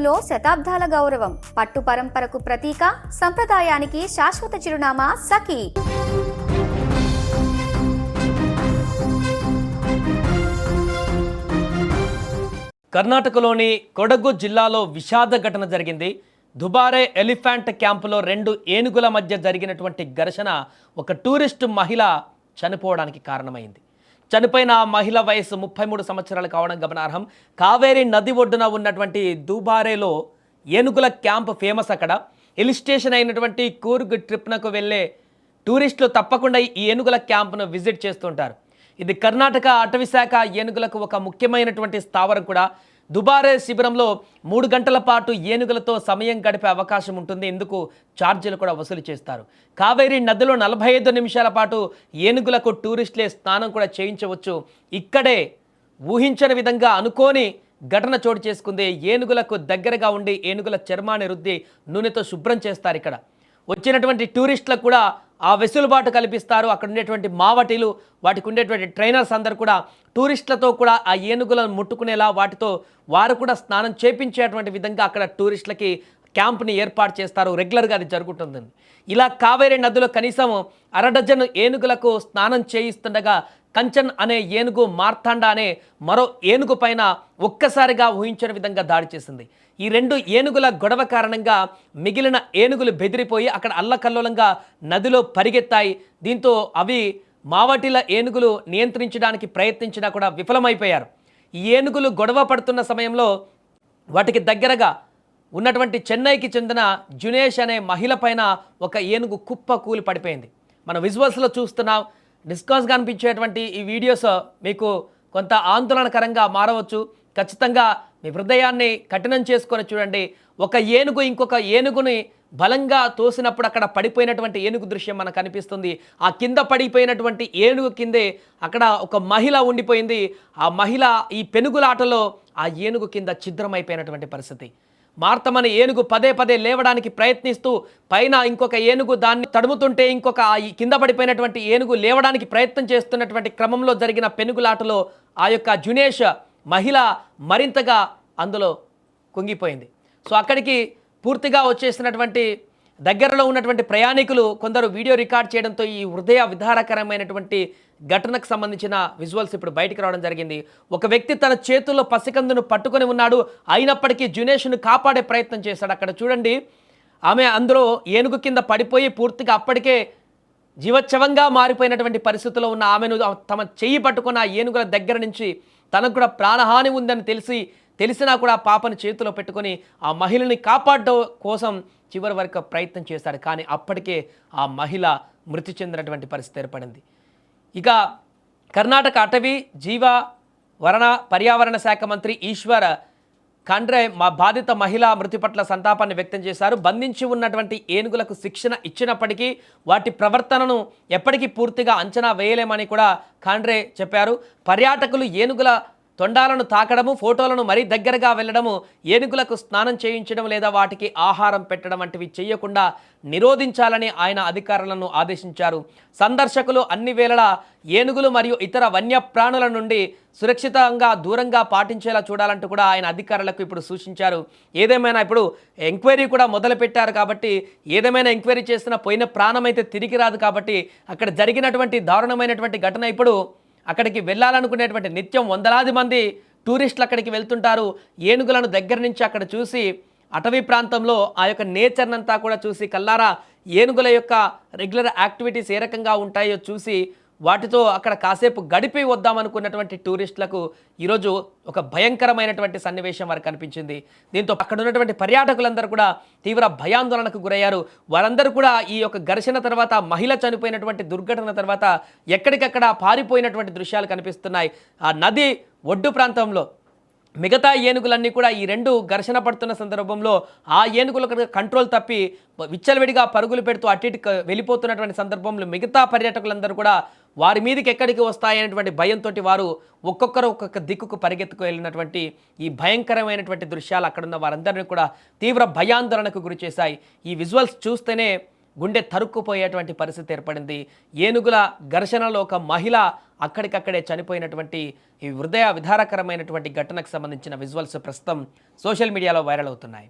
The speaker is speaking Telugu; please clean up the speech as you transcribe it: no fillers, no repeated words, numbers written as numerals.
ఏనుగులో శతాబ్దాల గౌరవం, పట్టు పరంపరకు ప్రతీక, సంప్రదాయానికి శాశ్వత చిరునామా సఖీ. కర్ణాటకలోని కొడగు జిల్లాలో విషాద ఘటన జరిగింది. దుబారే ఎలిఫెంట్ క్యాంపులో 2 ఏనుగుల మధ్య జరిగినటువంటి ఘర్షణ ఒక టూరిస్టు మహిళ చనిపోవడానికి కారణమైంది. చనిపోయిన ఆ మహిళ వయసు 33 సంవత్సరాలు కావడం గమనార్హం. కావేరీ నది ఒడ్డున ఉన్నటువంటి దుబారేలో ఏనుగుల క్యాంప్ ఫేమస్. అక్కడ హిల్ స్టేషన్ అయినటువంటి కూర్గ్ ట్రిప్నకు వెళ్ళే టూరిస్టులు తప్పకుండా ఈ ఏనుగుల క్యాంప్ను విజిట్ చేస్తుంటారు. ఇది కర్ణాటక అటవీ శాఖ ఏనుగులకు ఒక ముఖ్యమైనటువంటి స్థావరం కూడా. దుబారే శిబిరంలో 3 గంటల పాటు ఏనుగులతో సమయం గడిపే అవకాశం ఉంటుంది. ఇందుకు ఛార్జీలు కూడా వసూలు చేస్తారు. కావేరీ నదిలో 45 నిమిషాల పాటు ఏనుగులకు టూరిస్టులే స్నానం కూడా చేయించవచ్చు. ఇక్కడే ఊహించని విధంగా అనుకోని ఘటన చోటు చేసుకుంది. ఏనుగులకు దగ్గరగా ఉండి ఏనుగుల చర్మాన్ని రుద్ది నూనెతో శుభ్రం చేస్తారు. ఇక్కడ వచ్చినటువంటి టూరిస్టులకు కూడా ఆ వెసులుబాటు కల్పిస్తారు. అక్కడ ఉండేటువంటి మావటీలు, వాటికి ఉండేటువంటి ట్రైనర్స్ అందరు కూడా టూరిస్టులతో కూడా ఆ ఏనుగులను ముట్టుకునేలా వాటితో వారు కూడా స్నానం చేపించేటువంటి విధంగా అక్కడ టూరిస్టులకి క్యాంప్ని ఏర్పాటు చేస్తారు. రెగ్యులర్గా అది జరుగుతుంది. ఇలా కావేరీ నదిలో కనీసం 1/2 డజన్ ఏనుగులకు స్నానం చేయిస్తుండగా కంచన్ అనే ఏనుగు మార్తాండ అనే మరో ఏనుగు పైన ఒక్కసారిగా ఊహించిన విధంగా దాడి చేసింది. ఈ 2 ఏనుగుల గొడవ కారణంగా మిగిలిన ఏనుగులు బెదిరిపోయి అక్కడ అల్లకల్లోలంగా నదిలో పరిగెత్తాయి. దీంతో అవి మావటిల ఏనుగులు నియంత్రించడానికి ప్రయత్నించినా కూడా విఫలమైపోయారు. ఈ ఏనుగులు గొడవ పడుతున్న సమయంలో వాటికి దగ్గరగా ఉన్నటువంటి చెన్నైకి చెందిన జునేష్ అనే మహిళ పైన ఒక ఏనుగు కుప్ప కూలి పడిపోయింది. మన విజువల్స్లో చూస్తున్నాం. డిస్కస్గా అనిపించేటువంటి ఈ వీడియోస్ మీకు కొంత ఆందోళనకరంగా మారవచ్చు. ఖచ్చితంగా మీ హృదయాన్ని కఠినం చేసుకొని చూడండి. ఒక ఏనుగు ఇంకొక ఏనుగుని బలంగా తోసినప్పుడు అక్కడ పడిపోయినటువంటి ఏనుగు దృశ్యం మనకు కనిపిస్తుంది. ఆ కింద పడిపోయినటువంటి ఏనుగు కిందే అక్కడ ఒక మహిళ ఉండిపోయింది. ఆ మహిళ ఈ పెనుగులాటలో ఆ ఏనుగు కింద ఛిద్రమైపోయినటువంటి పరిస్థితి. మార్తమని ఏనుగు పదే పదే లేవడానికి ప్రయత్నిస్తూ పైన ఇంకొక ఏనుగు దాన్ని తడుముతుంటే ఇంకొక కింద పడిపోయినటువంటి ఏనుగు లేవడానికి ప్రయత్నం చేస్తున్నటువంటి క్రమంలో జరిగిన పెనుగులాటలో ఆ యొక్క జునేష్ మహిళ మరింతగా అందులో కుంగిపోయింది. సో అక్కడికి పూర్తిగా వచ్చేసినటువంటి దగ్గరలో ఉన్నటువంటి ప్రయాణికులు కొందరు వీడియో రికార్డ్ చేయడంతో ఈ హృదయ విదారకరమైనటువంటి ఘటనకు సంబంధించిన విజువల్స్ ఇప్పుడు బయటికి రావడం జరిగింది. ఒక వ్యక్తి తన చేతుల్లో పసికందును పట్టుకొని ఉన్నాడు. అయినప్పటికీ జునేష్ను కాపాడే ప్రయత్నం చేశాడు. అక్కడ చూడండి, ఆమె అందులో ఏనుగు కింద పడిపోయి పూర్తిగా అప్పటికే జీవచ్ఛవంగా మారిపోయినటువంటి పరిస్థితిలో ఉన్న ఆమెను తమ చెయ్యి పట్టుకున్న ఆ ఏనుగుల దగ్గర నుంచి తనకు కూడా ప్రాణహాని ఉందని తెలిసినా కూడా పాపను చేతిలో పెట్టుకొని ఆ మహిళని కాపాడడం కోసం చివరి వరకు ప్రయత్నం చేశాడు. కానీ అప్పటికే ఆ మహిళ మృతి చెందినటువంటి పరిస్థితి ఏర్పడింది. ఇక కర్ణాటక అటవీ జీవ వరణ పర్యావరణ శాఖ మంత్రి ఈశ్వర్ ఖండ్రే మా బాధిత మహిళ మృతి పట్ల సంతాపాన్ని వ్యక్తం చేశారు. బంధించి ఉన్నటువంటి ఏనుగులకు శిక్షణ ఇచ్చినప్పటికీ వాటి ప్రవర్తనను ఎప్పటికీ పూర్తిగా అంచనా వేయలేమని కూడా ఖండ్రే చెప్పారు. పర్యాటకులు ఏనుగుల తొండాలను తాకడము, ఫోటోలను మరీ దగ్గరగా వెళ్ళడము, ఏనుగులకు స్నానం చేయించడం లేదా వాటికి ఆహారం పెట్టడం వంటివి చేయకుండా నిరోధించాలని ఆయన అధికారులను ఆదేశించారు. సందర్శకులు అన్ని వేళలా ఏనుగులు మరియు ఇతర వన్యప్రాణుల నుండి సురక్షితంగా దూరంగా పాటించేలా చూడాలంటూ కూడా ఆయన అధికారులకు ఇప్పుడు సూచించారు. ఏదేమైనా ఇప్పుడు ఎంక్వైరీ కూడా మొదలుపెట్టారు కాబట్టి ఏదేమైనా ఎంక్వైరీ చేసిన పోయిన ప్రాణం అయితే తిరిగి రాదు కాబట్టి అక్కడ జరిగినటువంటి దారుణమైనటువంటి ఘటన ఇప్పుడు అక్కడికి వెళ్ళాలనుకునేటువంటి నిత్యం వందలాది మంది టూరిస్టులు అక్కడికి వెళ్తుంటారు. ఏనుగులను దగ్గర నుంచి అక్కడ చూసి అటవీ ప్రాంతంలో ఆ యొక్క నేచర్నంతా కూడా చూసి కల్లారా ఏనుగుల యొక్క రెగ్యులర్ యాక్టివిటీస్ ఏ రకంగా ఉంటాయో చూసి వాటితో అక్కడ కాసేపు గడిపి వద్దామనుకున్నటువంటి టూరిస్టులకు ఈరోజు ఒక భయంకరమైనటువంటి సన్నివేశం వారికి కనిపించింది. దీంతో అక్కడ ఉన్నటువంటి పర్యాటకులందరూ కూడా తీవ్ర భయాందోళనకు గురయ్యారు. వారందరూ కూడా ఈ యొక్క ఘర్షణ తర్వాత మహిళ చనిపోయినటువంటి దుర్ఘటన తర్వాత ఎక్కడికక్కడ పారిపోయినటువంటి దృశ్యాలు కనిపిస్తున్నాయి. ఆ నది ఒడ్డు ప్రాంతంలో మిగతా ఏనుగులన్నీ కూడా ఈ 2 ఘర్షణ పడుతున్న సందర్భంలో ఆ ఏనుగులకు కంట్రోల్ తప్పి విచ్చలవిడిగా పరుగులు పెడుతూ అటు ఇటు వెళ్ళిపోతున్నటువంటి సందర్భంలో మిగతా పర్యాటకులందరూ కూడా వారి మీదకి ఎక్కడికి వస్తాయనేటువంటి భయంతో వారు ఒక్కొక్కరు ఒక్కొక్క దిక్కుకు పరిగెత్తుకు వెళ్ళినటువంటి ఈ భయంకరమైనటువంటి దృశ్యాలు అక్కడున్న వారందరినీ కూడా తీవ్ర భయాందోళనకు గురి చేశాయి. ఈ విజువల్స్ చూస్తేనే గుండె తరుక్కుపోయేటువంటి పరిస్థితి ఏర్పడింది. ఏనుగుల ఘర్షణలో ఒక మహిళ అక్కడికక్కడే చనిపోయినటువంటి ఈ హృదయ విదారకరమైనటువంటి ఘటనకు సంబంధించిన విజువల్స్ ప్రస్తుతం సోషల్ మీడియాలో వైరల్ అవుతున్నాయి.